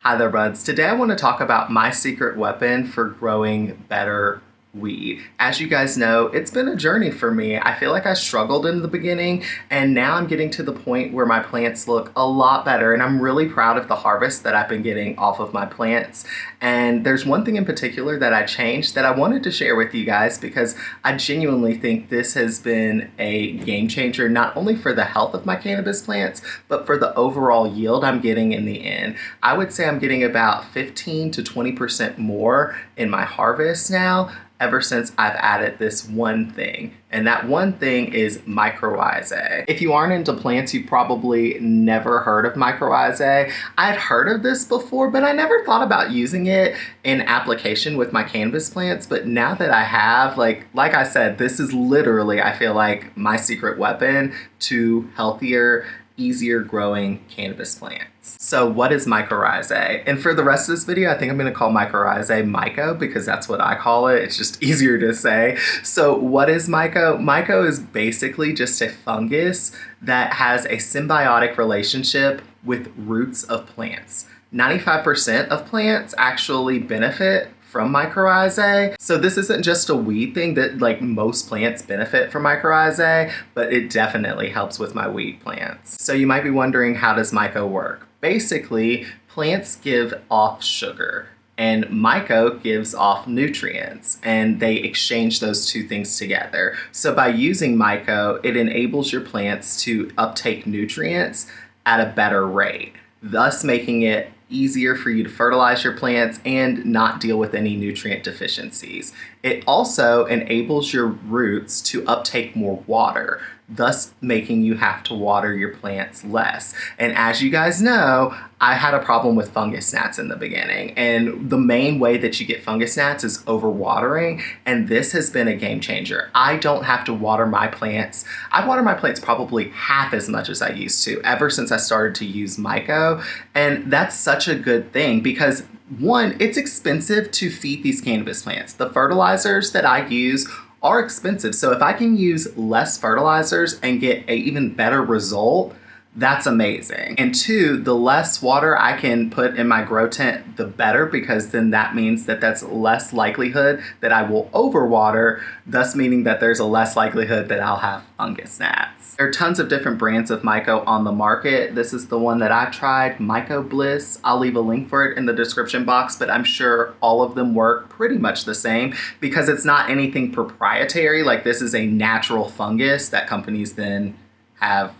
Hi there, buds. Today I want to talk about my secret weapon for growing better weed. As you guys know, it's been a journey for me. I feel like I struggled in the beginning, and now I'm getting to the point where my plants look a lot better, and I'm really proud of the harvest that I've been getting off of my plants. And there's one thing in particular that I changed that I wanted to share with you guys because I genuinely think this has been a game changer, not only for the health of my cannabis plants, but for the overall yield I'm getting in the end. I would say I'm getting about 15 to 20% more in my harvest now, ever since I've added this one thing. And that one thing is Mycorrhizae. If you aren't into plants, you've probably never heard of Mycorrhizae. I'd heard of this before, but I never thought about using it in application with my cannabis plants. But now that I have, like I said, this is literally, I feel like, my secret weapon to healthier, easier growing cannabis plants. So what is Mycorrhizae? And for the rest of this video, I think I'm gonna call Mycorrhizae myco because that's what I call it. It's just easier to say. So what is myco? Myco is basically just a fungus that has a symbiotic relationship with roots of plants. 95% of plants actually benefit from mycorrhizae. So this isn't just a weed thing that like most plants benefit from mycorrhizae, but it definitely helps with my weed plants. So you might be wondering, how does myco work? Basically, plants give off sugar and myco gives off nutrients, and they exchange those two things together. So by using myco, it enables your plants to uptake nutrients at a better rate, thus making it easier for you to fertilize your plants and not deal with any nutrient deficiencies. It also enables your roots to uptake more water, thus making you have to water your plants less. And as you guys know, I had a problem with fungus gnats in the beginning, and the main way that you get fungus gnats is overwatering, and this has been a game changer. I don't have to water my plants. I water my plants probably half as much as I used to ever since I started to use myco, and that's such a good thing because one, it's expensive to feed these cannabis plants. The fertilizers that I use are expensive. So if I can use less fertilizers and get an even better result, that's amazing. And two, the less water I can put in my grow tent, the better, because then that means that that's less likelihood that I will overwater, thus meaning that there's a less likelihood that I'll have fungus gnats. There are tons of different brands of myco on the market. This is the one that I've tried, Myco Bliss. I'll leave a link for it in the description box, but I'm sure all of them work pretty much the same because it's not anything proprietary. Like, this is a natural fungus that companies then have,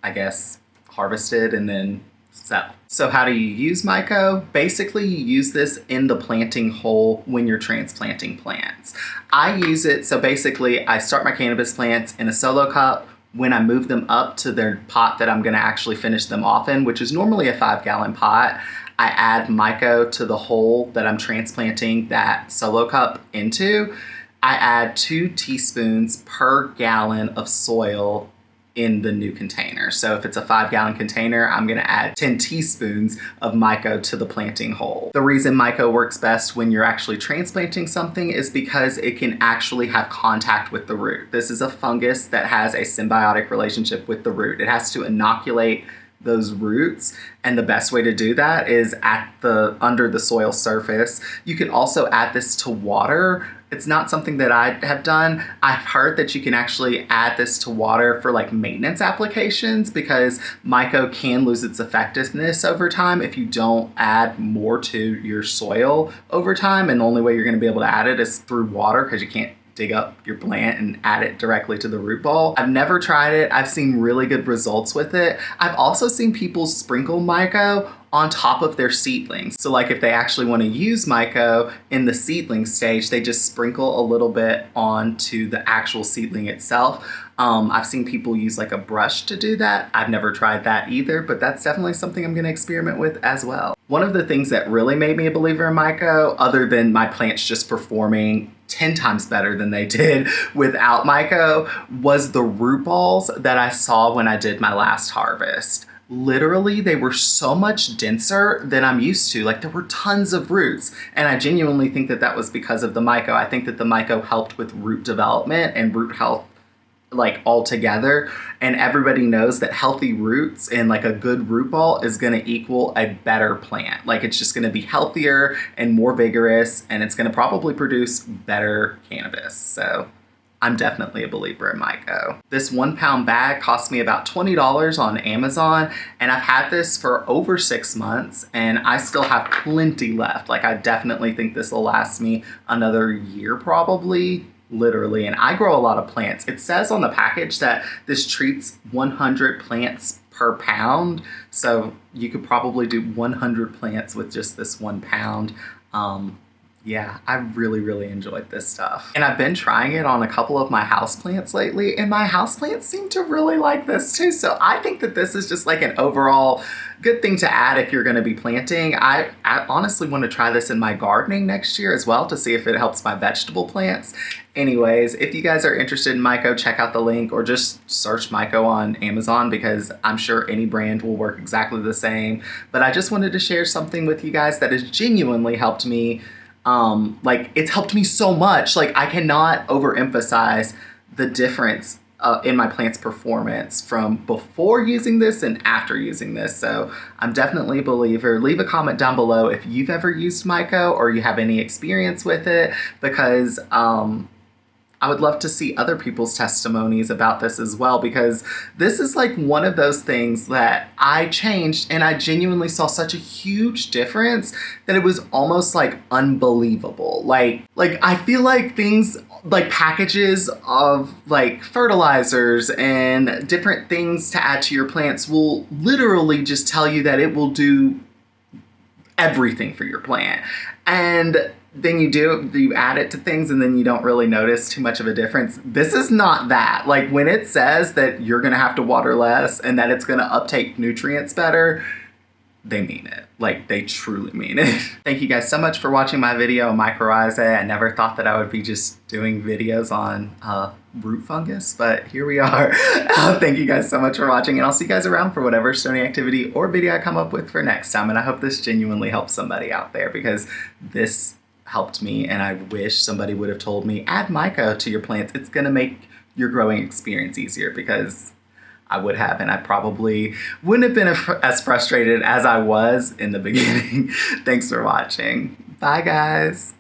I guess, harvested and then sell. So how do you use myco? Basically, you use this in the planting hole when you're transplanting plants. I use it, so basically I start my cannabis plants in a solo cup. When I move them up to their pot that I'm gonna actually finish them off in, which is normally a 5-gallon pot, I add myco to the hole that I'm transplanting that solo cup into. I add 2 teaspoons per gallon of soil in the new container. So if it's a 5-gallon container, I'm gonna add 10 teaspoons of myco to the planting hole. The reason myco works best when you're actually transplanting something is because it can actually have contact with the root. This is a fungus that has a symbiotic relationship with the root. It has to inoculate those roots, and the best way to do that is under the soil surface. You can also add this to water. It's not something that I have done. I've heard that you can actually add this to water for like maintenance applications because myco can lose its effectiveness over time if you don't add more to your soil over time, and the only way you're going to be able to add it is through water because you can't dig up your plant and add it directly to the root ball. I've never tried it. I've seen really good results with it. I've also seen people sprinkle myco on top of their seedlings. So like if they actually want to use myco in the seedling stage, they just sprinkle a little bit onto the actual seedling itself. I've seen people use like a brush to do that. I've never tried that either, but that's definitely something I'm gonna experiment with as well. One of the things that really made me a believer in myco, other than my plants just performing 10 times better than they did without myco, was the root balls that I saw when I did my last harvest. Literally, they were so much denser than I'm used to. Like, there were tons of roots, and I genuinely think that that was because of the myco. I think that the myco helped with root development and root health like all together, and everybody knows that healthy roots and like a good root ball is going to equal a better plant. Like it's just going to be healthier and more vigorous, and it's going to probably produce better cannabis. So I'm definitely a believer in myco. This 1 pound bag cost me about $20 on Amazon, and I've had this for over 6 months and I still have plenty left. Like I definitely think this will last me another year probably. Literally, and I grow a lot of plants. It says on the package that this treats 100 plants per pound, so you could probably do 100 plants with just this 1 pound. Yeah, I really enjoyed this stuff. And I've been trying it on a couple of my houseplants lately, and my houseplants seem to really like this too. So I think that this is just like an overall good thing to add if you're gonna be planting. I honestly want to try this in my gardening next year as well to see if it helps my vegetable plants. Anyways, if you guys are interested in myco, check out the link or just search myco on Amazon because I'm sure any brand will work exactly the same. But I just wanted to share something with you guys that has genuinely helped me. Like it's helped me so much. Like I cannot overemphasize the difference in my plant's performance from before using this and after using this. So I'm definitely a believer. Leave a comment down below if you've ever used myco or you have any experience with it, because I would love to see other people's testimonies about this as well, because this is like one of those things that I changed and I genuinely saw such a huge difference that it was almost like unbelievable. Like I feel like things like packages of like fertilizers and different things to add to your plants will literally just tell you that it will do everything for your plant. And then you add it to things and then you don't really notice too much of a difference. This is not that. Like when it says that you're gonna have to water less and that it's gonna uptake nutrients better, they mean it. Like they truly mean it. Thank you guys so much for watching my video on mycorrhizae. I never thought that I would be just doing videos on root fungus, but here we are. Thank you guys so much for watching, and I'll see you guys around for whatever stony activity or video I come up with for next time. And I hope this genuinely helps somebody out there, because this helped me and I wish somebody would have told me, add myco to your plants. It's gonna make your growing experience easier, because I would have, and I probably wouldn't have been as frustrated as I was in the beginning. Thanks for watching. Bye guys.